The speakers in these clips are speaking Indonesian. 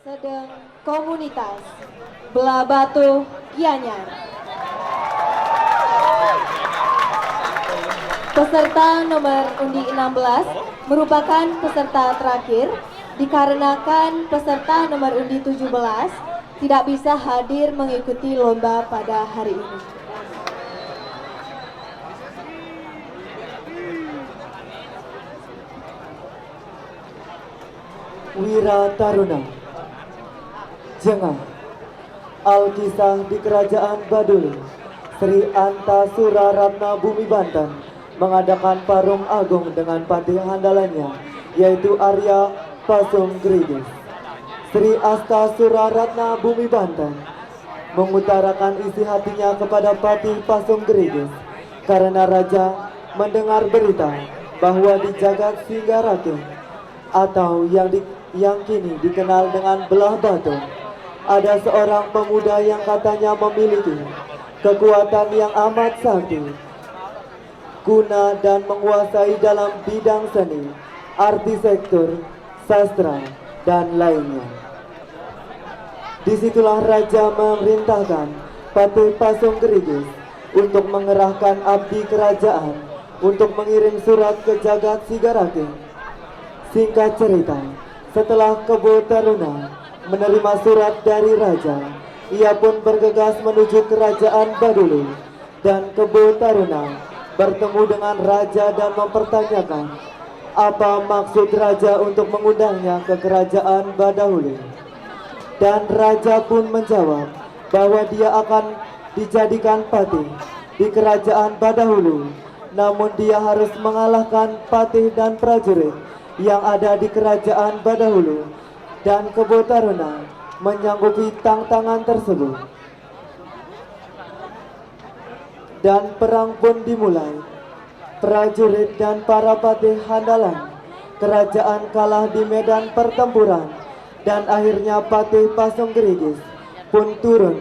Sedang komunitas Belah Batu Gianyar. Peserta nomor undi 16 merupakan peserta terakhir dikarenakan peserta nomor undi 17 tidak bisa hadir mengikuti lomba pada hari ini. Wira Taruna Jengah Alkisah di Kerajaan Baduy, Sri Antasura Ratna Bumi Banten mengadakan Parung Agung dengan patih handalannya, yaitu Arya Pasung Gerigis. Sri Astasura Ratna Bumi Banten mengutarakan isi hatinya kepada patih Pasung Gerigis karena raja mendengar berita bahwa di jagat Singgarake atau yang kini dikenal dengan Belah Batu, ada seorang pemuda yang katanya memiliki kekuatan yang amat sakti, guna dan menguasai dalam bidang seni, arsitektur, sastra, dan lainnya. Disitulah raja memerintahkan Patih Pasung Gerigis untuk mengerahkan abdi kerajaan untuk mengirim surat ke jagat Singgarake. Singkat cerita, setelah Kebo Taruna menerima surat dari raja, ia pun bergegas menuju kerajaan Baduy, dan Kebo Taruna bertemu dengan raja dan mempertanyakan apa maksud raja untuk mengundangnya ke kerajaan Baduy. Dan raja pun menjawab bahwa dia akan dijadikan patih di kerajaan Baduy, namun dia harus mengalahkan patih dan prajurit yang ada di kerajaan Baduy, dan Kebo Taruna menyanggupi tantangan tersebut. Dan perang pun dimulai. Prajurit dan para patih handalan kerajaan kalah di medan pertempuran, dan akhirnya Patih Pasung Gerigis pun turun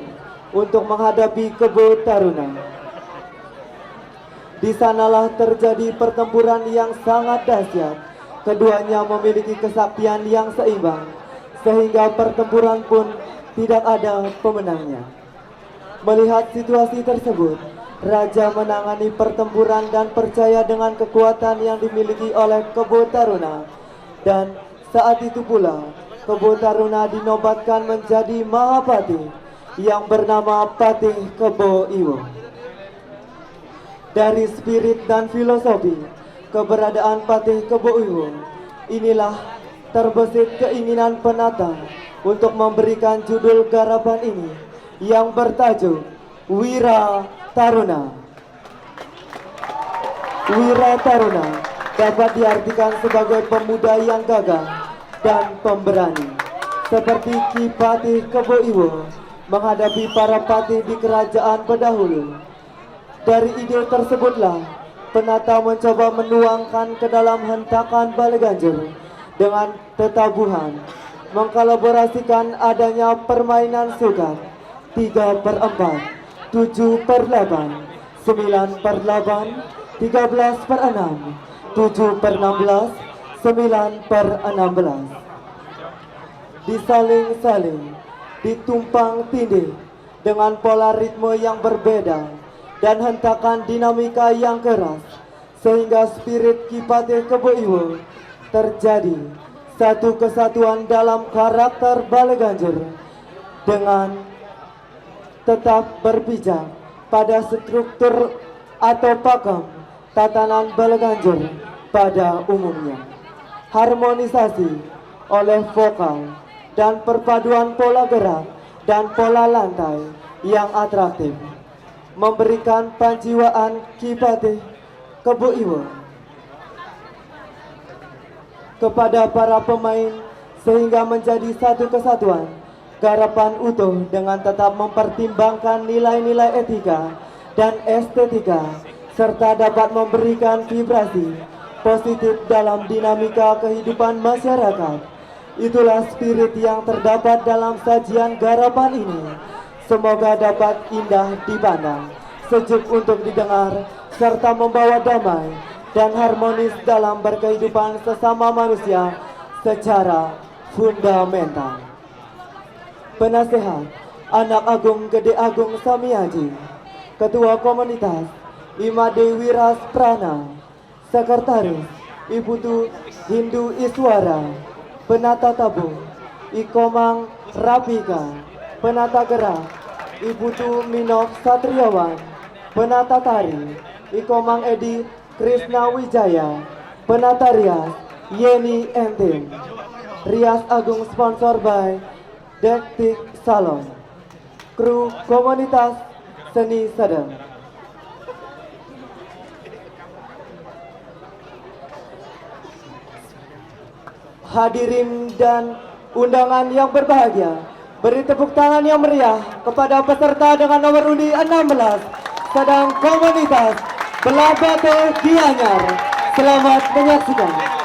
untuk menghadapi Kebo Taruna. Di sanalah terjadi pertempuran yang sangat dahsyat. Keduanya memiliki kesaktian yang seimbang, sehingga pertempuran pun tidak ada pemenangnya. Melihat situasi tersebut, raja menangani pertempuran dan percaya dengan kekuatan yang dimiliki oleh Kebo Taruna. Dan saat itu pula Kebo Taruna dinobatkan menjadi Mahapatih yang bernama Patih Kebo Iwo. Dari spirit dan filosofi keberadaan Patih Kebo Iwo inilah terbesit keinginan penata untuk memberikan judul garapan ini yang bertajuk Wira Taruna. Wira Taruna dapat diartikan sebagai pemuda yang gagah dan pemberani, seperti Ki Patih Kebo Iwo menghadapi para patih di kerajaan pendahulu. Dari ide tersebutlah penata mencoba menuangkan ke dalam hentakan Balai Ganjar dengan tetabuhan, mengkolaborasikan adanya permainan sukat 3/4, 7/8, 9/8, 13/6, 7/16, 9/16. Disaling-saling, ditumpang tindih dengan pola ritme yang berbeda dan hentakan dinamika yang keras, sehingga spirit Ki Patih Kebo Iwo terjadi satu kesatuan dalam karakter Balai Ganjar dengan tetap berpijak pada struktur atau pakem tatanan Balai Ganjar pada umumnya. Harmonisasi oleh vokal dan perpaduan pola gerak dan pola lantai yang atraktif memberikan panjiwaan Ki Patih Kebo Iwo kepada para pemain, sehingga menjadi satu kesatuan garapan utuh dengan tetap mempertimbangkan nilai-nilai etika dan estetika, serta dapat memberikan vibrasi positif dalam dinamika kehidupan masyarakat. Itulah spirit yang terdapat dalam sajian garapan ini. Semoga dapat indah dipandang, sejuk untuk didengar, serta membawa damai dan harmonis dalam berkehidupan sesama manusia secara fundamental. Penasehat Anak Agung Gede Agung Samiaji, Ketua Komunitas Imade Wiras Prana, Sekretaris Ibu Tu Hindu Iswara, Penata Tabung Ikomang Rapika, Penata Gerak Ibu Tu Minov Satriawan, Penata Tari Ikomang Edi Krisna Wijaya, Penata Rias Yeni Entin. Rias Agung sponsor by Dektik Salon. Kru Komunitas Seni Sedang. Hadirin dan undangan yang berbahagia, beri tepuk tangan yang meriah kepada peserta dengan nomor undi 16 sedang Komunitas Belah Batu Gianyar. Selamat menyaksikan.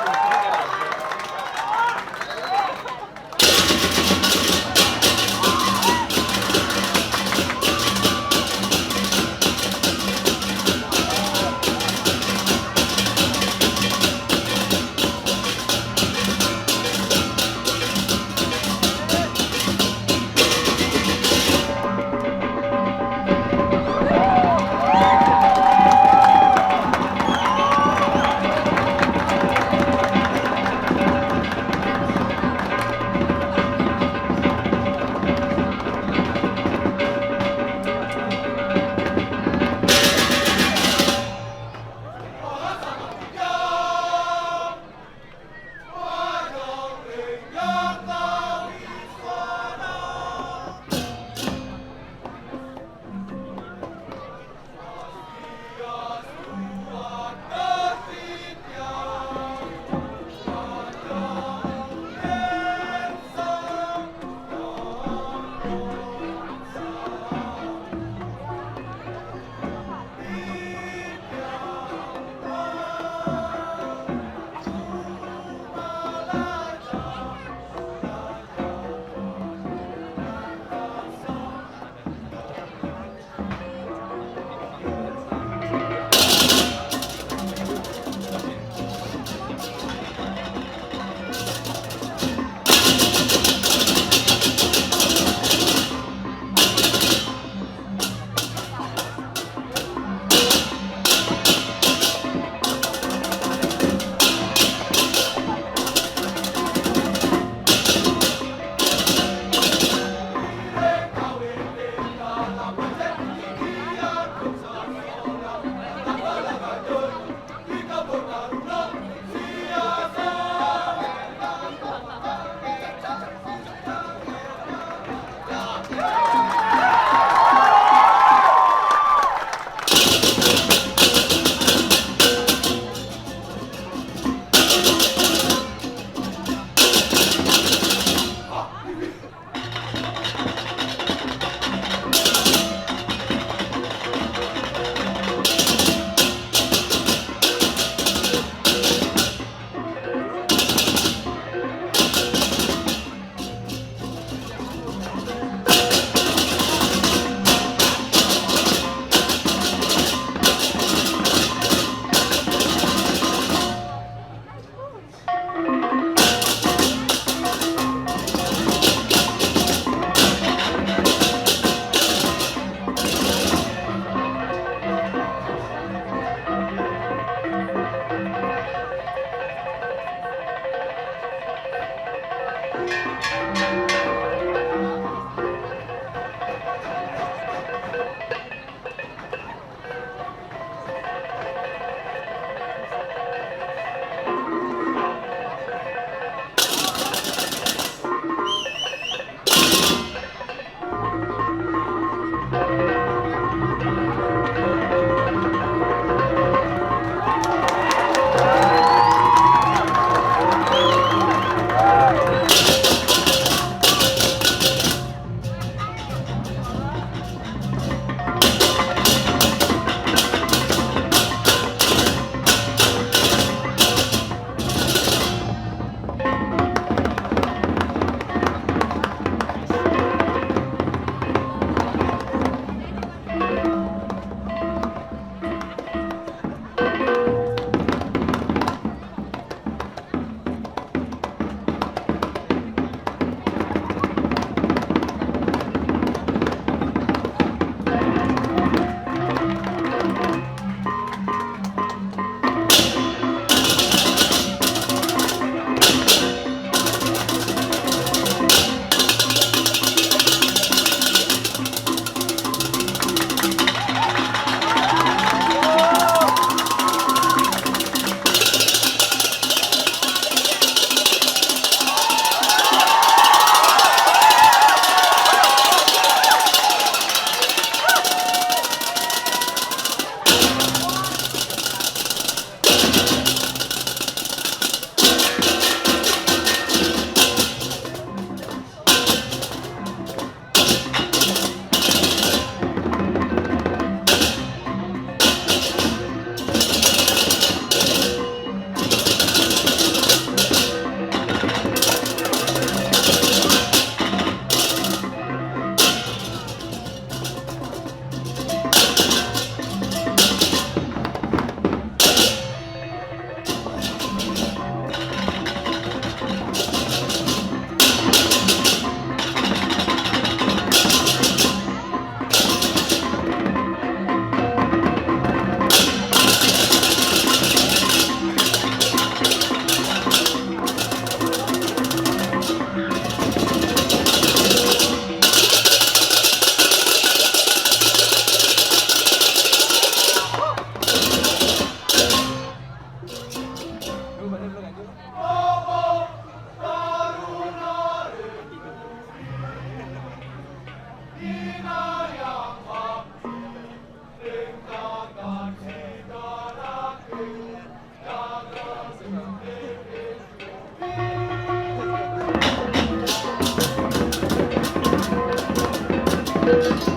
Thank you.